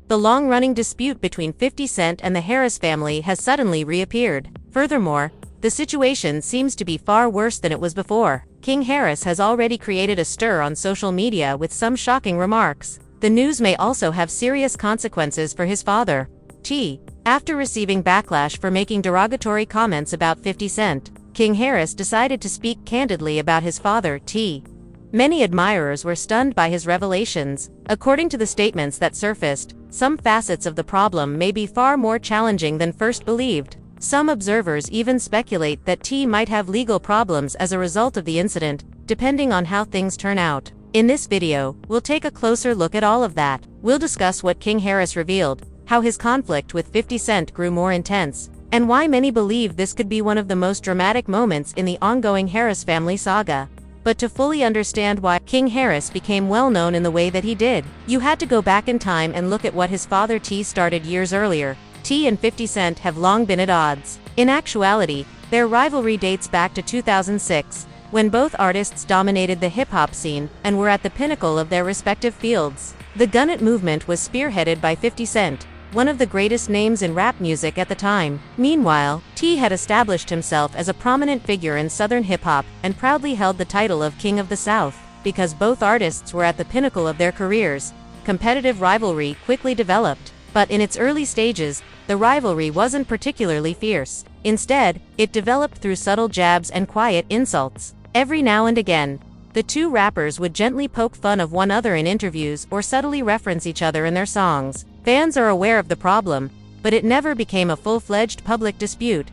the long-running dispute between 50 Cent and the Harris family has suddenly reappeared. Furthermore, the situation seems to be far worse than it was before. King Harris has already created a stir on social media with some shocking remarks. The news may also have serious consequences for his father, T. After receiving backlash for making derogatory comments about 50 Cent, King Harris decided to speak candidly about his father, T. Many admirers were stunned by his revelations. According to the statements that surfaced, some facets of the problem may be far more challenging than first believed. Some observers even speculate that T might have legal problems as a result of the incident, depending on how things turn out. In this video, we'll take a closer look at all of that. We'll discuss what King Harris revealed, how his conflict with 50 Cent grew more intense, and why many believe this could be one of the most dramatic moments in the ongoing Harris family saga. But to fully understand why King Harris became well known in the way that he did, you had to go back in time and look at what his father T started years earlier. T and 50 Cent have long been at odds. In actuality, their rivalry dates back to 2006, when both artists dominated the hip-hop scene and were at the pinnacle of their respective fields. The Gun It movement was spearheaded by 50 Cent, one of the greatest names in rap music at the time. Meanwhile, T had established himself as a prominent figure in Southern hip-hop and proudly held the title of King of the South. Because both artists were at the pinnacle of their careers, competitive rivalry quickly developed. But in its early stages, the rivalry wasn't particularly fierce. Instead, it developed through subtle jabs and quiet insults. Every now and again, the two rappers would gently poke fun of one another in interviews or subtly reference each other in their songs. Fans are aware of the problem, but it never became a full-fledged public dispute.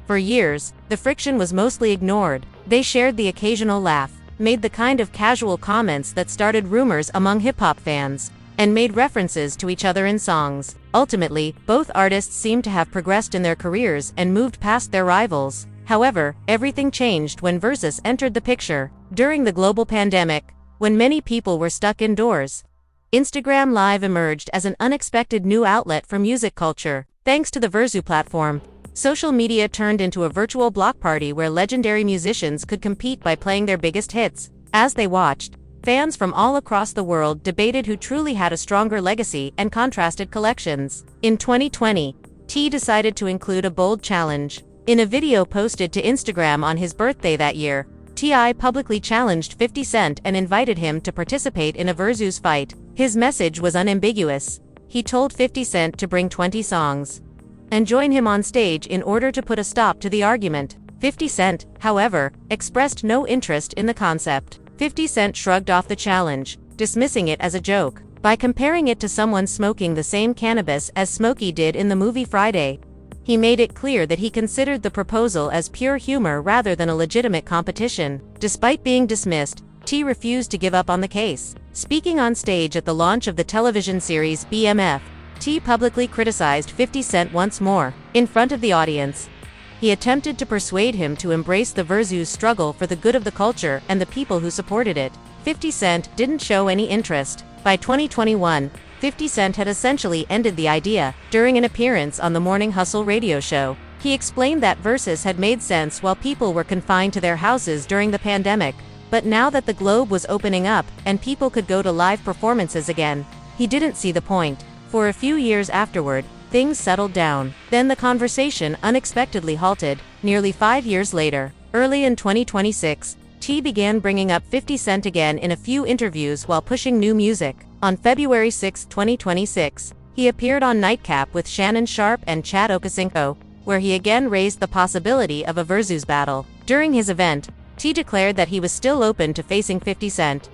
For years, the friction was mostly ignored. They shared the occasional laugh, made the kind of casual comments that started rumors among hip-hop fans, and made references to each other in songs. Ultimately, both artists seemed to have progressed in their careers and moved past their rivals. However, everything changed when Verzuz entered the picture. During the global pandemic, when many people were stuck indoors, Instagram Live emerged as an unexpected new outlet for music culture. Thanks to the Verzuz platform, social media turned into a virtual block party where legendary musicians could compete by playing their biggest hits. As they watched, fans from all across the world debated who truly had a stronger legacy and contrasted collections. In 2020, T decided to include a bold challenge. In a video posted to Instagram on his birthday that year, T.I. publicly challenged 50 Cent and invited him to participate in a Verzuz fight. His message was unambiguous. He told 50 Cent to bring 20 songs and join him on stage in order to put a stop to the argument. 50 Cent, however, expressed no interest in the concept. 50 Cent shrugged off the challenge, dismissing it as a joke. By comparing it to someone smoking the same cannabis as Smokey did in the movie Friday, he made it clear that he considered the proposal as pure humor rather than a legitimate competition. Despite being dismissed, T refused to give up on the case. Speaking on stage at the launch of the television series BMF, T publicly criticized 50 Cent once more. In front of the audience, he attempted to persuade him to embrace the Verzuz struggle for the good of the culture and the people who supported it. 50 Cent didn't show any interest. By 2021, 50 Cent had essentially ended the idea. During an appearance on the Morning Hustle radio show, he explained that Verzuz had made sense while people were confined to their houses during the pandemic. But now that the globe was opening up and people could go to live performances again, he didn't see the point. For a few years afterward, things settled down. Then the conversation unexpectedly halted. Nearly 5 years later, early in 2026, T began bringing up 50 Cent again in a few interviews while pushing new music. On February 6, 2026, he appeared on Nightcap with Shannon Sharpe and Chad Okosinko, where he again raised the possibility of a Verzuz battle. During his event, T declared that he was still open to facing 50 Cent.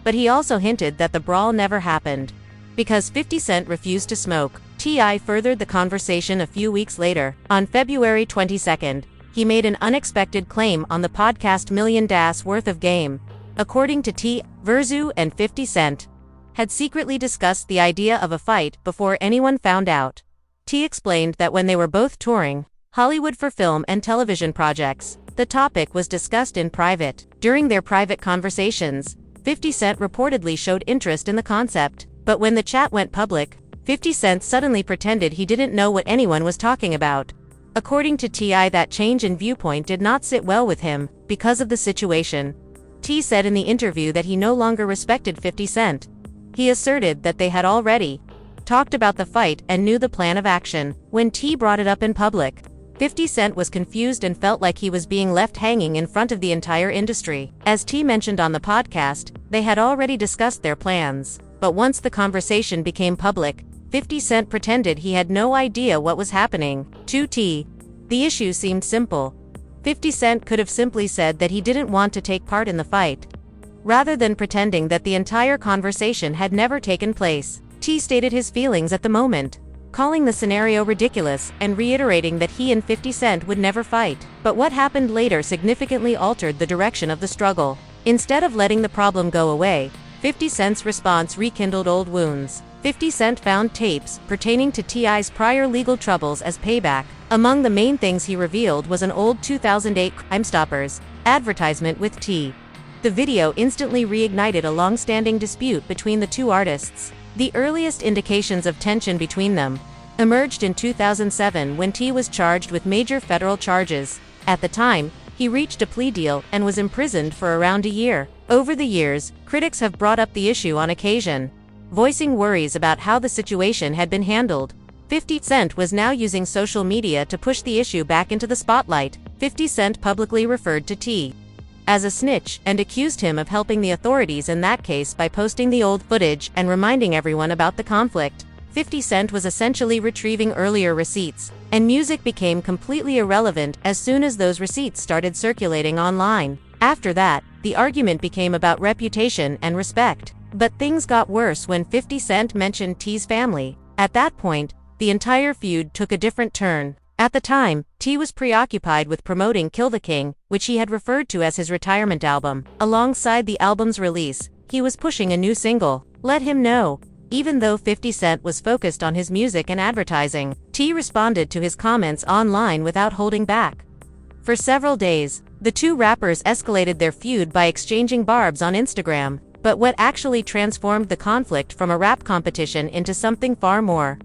But he also hinted that the brawl never happened. Because 50 Cent refused to smoke, T.I. furthered the conversation a few weeks later. On February 22nd, he made an unexpected claim on the podcast $1 Million Worth of Game. According to T, Verzuz and 50 Cent had secretly discussed the idea of a fight before anyone found out. T explained that when they were both touring Hollywood for film and television projects, the topic was discussed in private. During their private conversations, 50 Cent reportedly showed interest in the concept. But when the chat went public, 50 Cent suddenly pretended he didn't know what anyone was talking about. According to T.I., that change in viewpoint did not sit well with him. Because of the situation, T said in the interview that he no longer respected 50 Cent. He asserted that they had already talked about the fight and knew the plan of action. When T brought it up in public, 50 Cent was confused and felt like he was being left hanging in front of the entire industry. As T mentioned on the podcast, they had already discussed their plans. But once the conversation became public, 50 Cent pretended he had no idea what was happening. To T, the issue seemed simple. 50 Cent could have simply said that he didn't want to take part in the fight, rather than pretending that the entire conversation had never taken place. T stated his feelings at the moment, calling the scenario ridiculous and reiterating that he and 50 Cent would never fight. But what happened later significantly altered the direction of the struggle. Instead of letting the problem go away, 50 Cent's response rekindled old wounds. 50 Cent found tapes pertaining to T.I.'s prior legal troubles as payback. Among the main things he revealed was an old 2008 Crime Stoppers advertisement with T. The video instantly reignited a long-standing dispute between the two artists. The earliest indications of tension between them emerged in 2007 when T was charged with major federal charges. At the time, he reached a plea deal and was imprisoned for around a year. Over the years, critics have brought up the issue on occasion, voicing worries about how the situation had been handled. 50 Cent was now using social media to push the issue back into the spotlight. 50 Cent publicly referred to T as a snitch and accused him of helping the authorities in that case by posting the old footage and reminding everyone about the conflict. 50 Cent was essentially retrieving earlier receipts, and music became completely irrelevant as soon as those receipts started circulating online. After that, the argument became about reputation and respect. But things got worse when 50 Cent mentioned T's family. At that point, the entire feud took a different turn. At the time, T was preoccupied with promoting Kill the King, which he had referred to as his retirement album. Alongside the album's release, he was pushing a new single, Let Him Know. Even though 50 Cent was focused on his music and advertising, T responded to his comments online without holding back. For several days, the two rappers escalated their feud by exchanging barbs on Instagram. But what actually transformed the conflict from a rap competition into something far more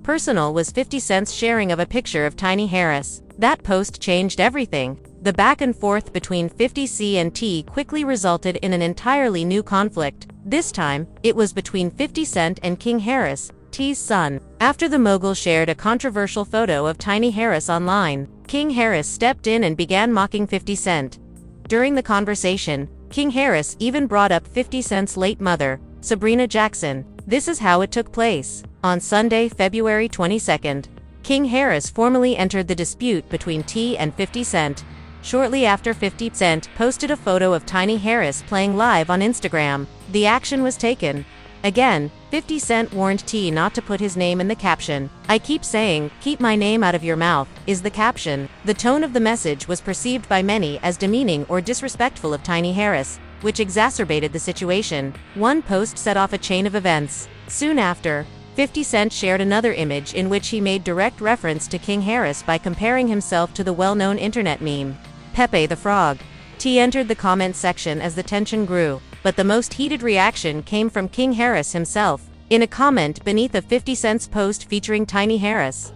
personal was 50 Cent's sharing of a picture of Tiny Harris. That post changed everything. The back and forth between 50 Cent and T quickly resulted in an entirely new conflict. This time, it was between 50 Cent and King Harris, T's son. After the mogul shared a controversial photo of Tiny Harris online, King Harris stepped in and began mocking 50 Cent. During the conversation, King Harris even brought up 50 Cent's late mother, Sabrina Jackson. This is how it took place. On Sunday, February 22nd, King Harris formally entered the dispute between T and 50 Cent. Shortly after, 50 Cent posted a photo of Tiny Harris playing live on Instagram. The action was taken. Again, 50 Cent warned T not to put his name in the caption. I keep saying, keep my name out of your mouth, is the caption. The tone of the message was perceived by many as demeaning or disrespectful of Tiny Harris, which exacerbated the situation. One post set off a chain of events. Soon after, 50 Cent shared another image in which he made direct reference to King Harris by comparing himself to the well-known internet meme, Pepe the Frog. T entered the comment section as the tension grew, but the most heated reaction came from King Harris himself. In a comment beneath a 50 Cent's post featuring Tiny Harris,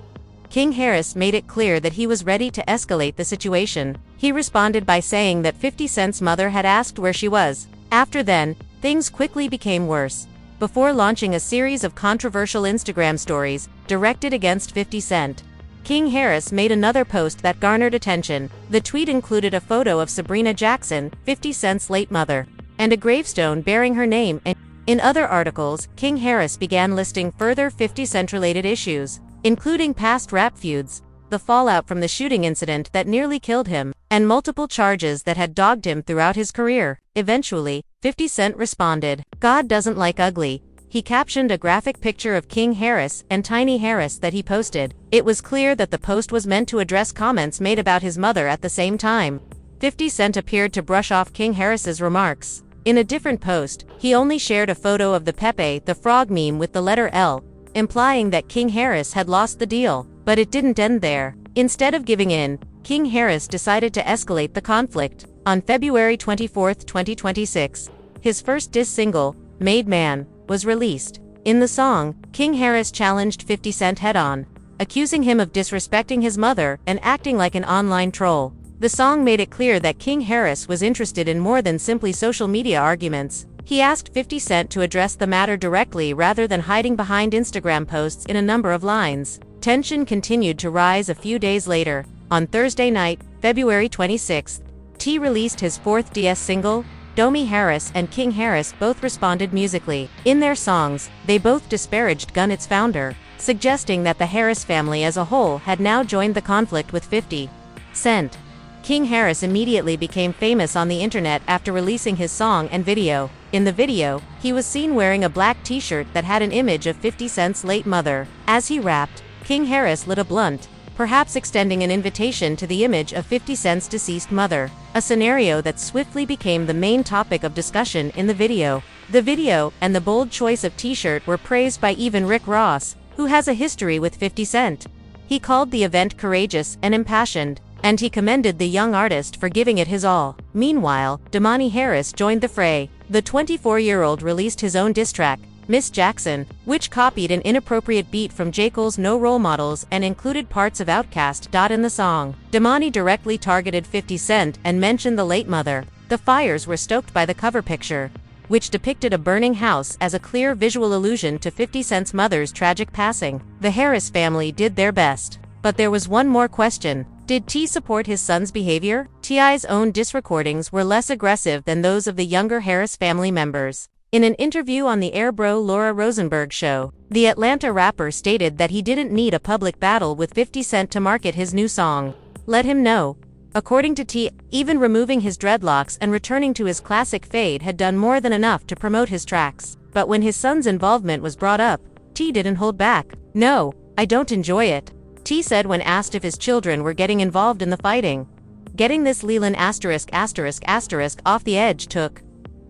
King Harris made it clear that he was ready to escalate the situation. He responded by saying that 50 Cent's mother had asked where she was. After then, things quickly became worse. Before launching a series of controversial Instagram stories directed against 50 Cent, King Harris made another post that garnered attention. The tweet included a photo of Sabrina Jackson, 50 Cent's late mother, and a gravestone bearing her name. And in other articles, King Harris began listing further 50 Cent-related issues, including past rap feuds, the fallout from the shooting incident that nearly killed him, and multiple charges that had dogged him throughout his career. Eventually, 50 Cent responded, God doesn't like ugly. He captioned a graphic picture of King Harris and Tiny Harris that he posted. It was clear that the post was meant to address comments made about his mother at the same time. 50 Cent appeared to brush off King Harris's remarks. In a different post, he only shared a photo of the Pepe the Frog meme with the letter L, implying that King Harris had lost the deal. But it didn't end there. Instead of giving in, King Harris decided to escalate the conflict. On February 24, 2026, his first diss single, Made Man, was released. In the song, King Harris challenged 50 Cent head-on, accusing him of disrespecting his mother and acting like an online troll. The song made it clear that King Harris was interested in more than simply social media arguments. He asked 50 Cent to address the matter directly rather than hiding behind Instagram posts in a number of lines. Tension continued to rise a few days later. On Thursday night, February 26th, T released his fourth DS single. Domi Harris and King Harris both responded musically. In their songs, they both disparaged Gun, its founder, suggesting that the Harris family as a whole had now joined the conflict with 50 Cent. King Harris immediately became famous on the internet after releasing his song and video. In the video, he was seen wearing a black t-shirt that had an image of 50 Cent's late mother. As he rapped, King Harris lit a blunt, perhaps extending an invitation to the image of 50 Cent's deceased mother, a scenario that swiftly became the main topic of discussion in the video. The video and the bold choice of t-shirt were praised by even Rick Ross, who has a history with 50 Cent. He called the event courageous and impassioned, and he commended the young artist for giving it his all. Meanwhile, Domani Harris joined the fray. The 24-year-old released his own diss track, Miss Jackson, which copied an inappropriate beat from J. Cole's No Role Models and included parts of Outkast. In the song, Domani directly targeted 50 Cent and mentioned the late mother. The fires were stoked by the cover picture, which depicted a burning house as a clear visual allusion to 50 Cent's mother's tragic passing. The Harris family did their best. But there was one more question. Did T support his son's behavior? T.I.'s own diss recordings were less aggressive than those of the younger Harris family members. In an interview on the Air Bro Laura Rosenberg show, the Atlanta rapper stated that he didn't need a public battle with 50 Cent to market his new song, Let Him Know. According to T, even removing his dreadlocks and returning to his classic fade had done more than enough to promote his tracks. But when his son's involvement was brought up, T didn't hold back. "No, I don't enjoy it," T said when asked if his children were getting involved in the fighting. "Getting this Leland **** off the edge took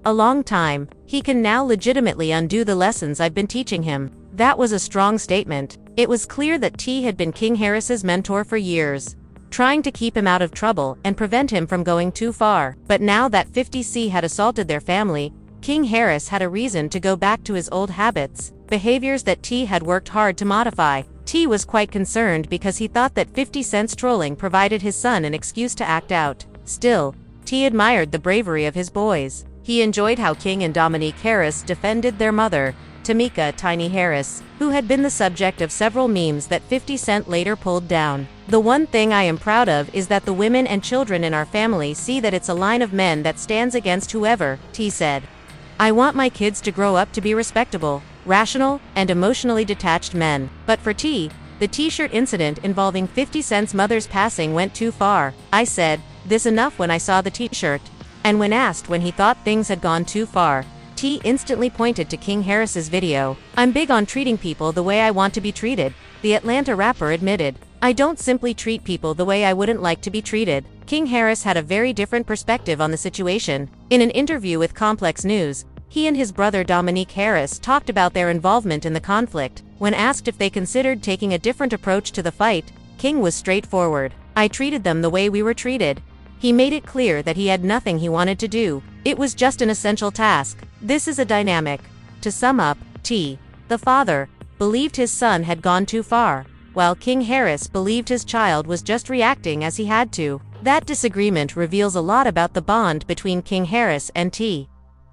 a long time. He can now legitimately undo the lessons I've been teaching him." That was a strong statement. It was clear that T had been King Harris's mentor for years, trying to keep him out of trouble and prevent him from going too far. But now that 50 Cent had assaulted their family, King Harris had a reason to go back to his old habits, behaviors that T had worked hard to modify. T was quite concerned because he thought that 50 Cent's trolling provided his son an excuse to act out. Still, T admired the bravery of his boys. He enjoyed how King and Dominique Harris defended their mother, Tamika "Tiny" Harris, who had been the subject of several memes that 50 Cent later pulled down. "The one thing I am proud of is that the women and children in our family see that it's a line of men that stands against whoever," T said. "I want my kids to grow up to be respectable, rational, and emotionally detached men." But for T, the t-shirt incident involving 50 Cent's mother's passing went too far. "I said this enough when I saw the t-shirt." And when asked when he thought things had gone too far, T instantly pointed to King Harris's video. "I'm big on treating people the way I want to be treated," the Atlanta rapper admitted. "I don't simply treat people the way I wouldn't like to be treated." King Harris had a very different perspective on the situation. In an interview with Complex News, he and his brother Dominique Harris talked about their involvement in the conflict. When asked if they considered taking a different approach to the fight, King was straightforward. "I treated them the way we were treated." He made it clear that he had nothing he wanted to do. It was just an essential task. This is a dynamic. To sum up, T, the father, believed his son had gone too far, while King Harris believed his child was just reacting as he had to. That disagreement reveals a lot about the bond between King Harris and T.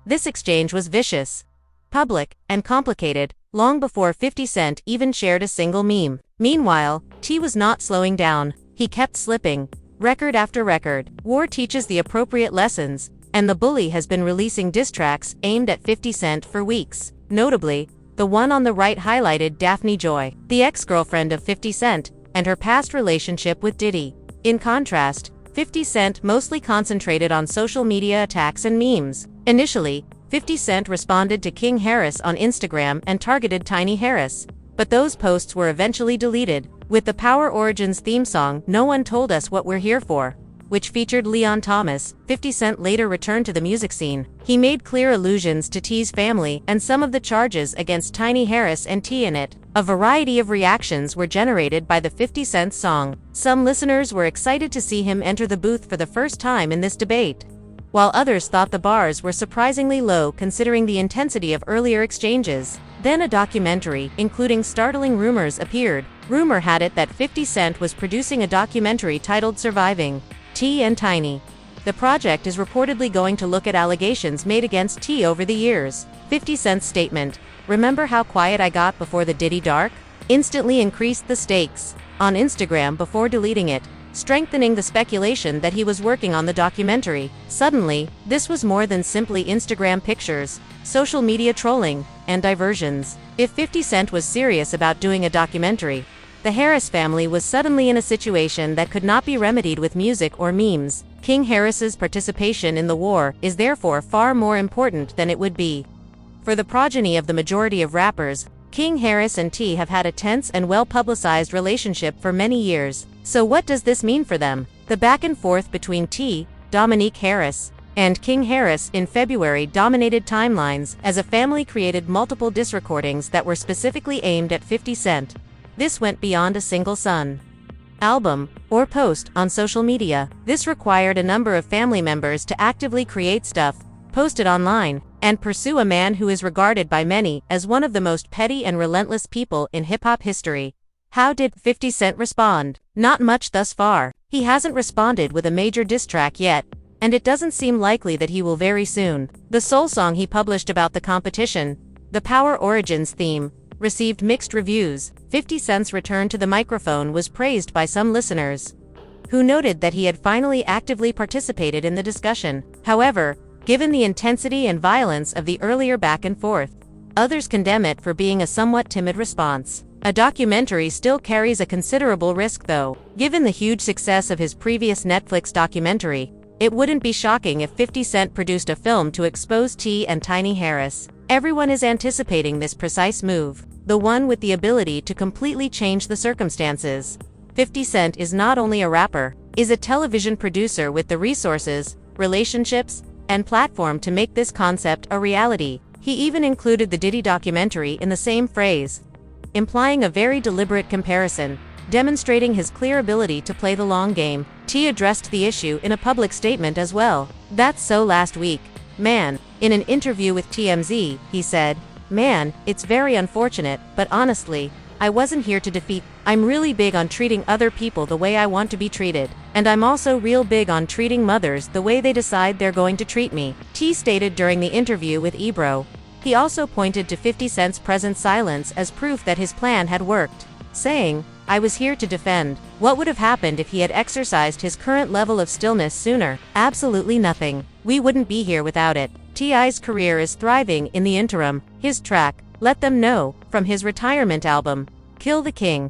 This exchange was vicious, public, and complicated, long before 50 Cent even shared a single meme. Meanwhile, T was not slowing down. He kept slipping, record after record. War teaches the appropriate lessons, and the bully has been releasing diss tracks aimed at 50 Cent for weeks. Notably, the one on the right highlighted Daphne Joy, the ex-girlfriend of 50 Cent, and her past relationship with Diddy. In contrast, 50 Cent mostly concentrated on social media attacks and memes. Initially, 50 Cent responded to King Harris on Instagram and targeted Tiny Harris, but those posts were eventually deleted. With the Power Origins theme song "No One Told Us What We're Here For," which featured Leon Thomas, 50 Cent later returned to the music scene. He made clear allusions to T's family and some of the charges against Tiny Harris and T in it. A variety of reactions were generated by the 50 Cent song. Some listeners were excited to see him enter the booth for the first time in this debate, while others thought the bars were surprisingly low considering the intensity of earlier exchanges. Then a documentary, including startling rumors, appeared. Rumor had it that 50 Cent was producing a documentary titled Surviving T and Tiny. The project is reportedly going to look at allegations made against T over the years. 50 Cent's statement, "Remember how quiet I got before the Diddy Dark?" instantly increased the stakes on Instagram before deleting it, strengthening the speculation that he was working on the documentary. Suddenly, this was more than simply Instagram pictures, social media trolling, and diversions. If 50 Cent was serious about doing a documentary, the Harris family was suddenly in a situation that could not be remedied with music or memes. King Harris's participation in the war is therefore far more important than it would be for the progeny of the majority of rappers. King Harris and T have had a tense and well-publicized relationship for many years. So what does this mean for them? The back and forth between T, Dominique Harris, and King Harris in February dominated timelines as a family created multiple diss recordings that were specifically aimed at 50 Cent. This went beyond a single song, album, or post on social media. This required a number of family members to actively create stuff, post it online, and pursue a man who is regarded by many as one of the most petty and relentless people in hip-hop history. How did 50 Cent respond? Not much thus far. He hasn't responded with a major diss track yet, and it doesn't seem likely that he will very soon. The soul song he published about the competition, the Power Origins theme, received mixed reviews. 50 Cent's return to the microphone was praised by some listeners, who noted that he had finally actively participated in the discussion. However, given the intensity and violence of the earlier back and forth, others condemn it for being a somewhat timid response. A documentary still carries a considerable risk though. Given the huge success of his previous Netflix documentary, it wouldn't be shocking if 50 Cent produced a film to expose T and Tiny Harris. Everyone is anticipating this precise move, the one with the ability to completely change the circumstances. 50 Cent is not only a rapper, is a television producer with the resources, relationships, and platform to make this concept a reality. He even included the Diddy documentary in the same phrase, implying a very deliberate comparison, demonstrating his clear ability to play the long game. T addressed the issue in a public statement as well. "That's so last week, man." In an interview with TMZ, he said, "Man, it's very unfortunate, but honestly, I wasn't here to defeat. I'm really big on treating other people the way I want to be treated. And I'm also real big on treating mothers the way they decide they're going to treat me," T stated during the interview with Ebro. He also pointed to 50 Cent's present silence as proof that his plan had worked, saying, "I was here to defend." What would have happened if he had exercised his current level of stillness sooner? Absolutely nothing. We wouldn't be here without it. T.I.'s career is thriving in the interim. His track, "Let Them Know," from his retirement album, Kill the King,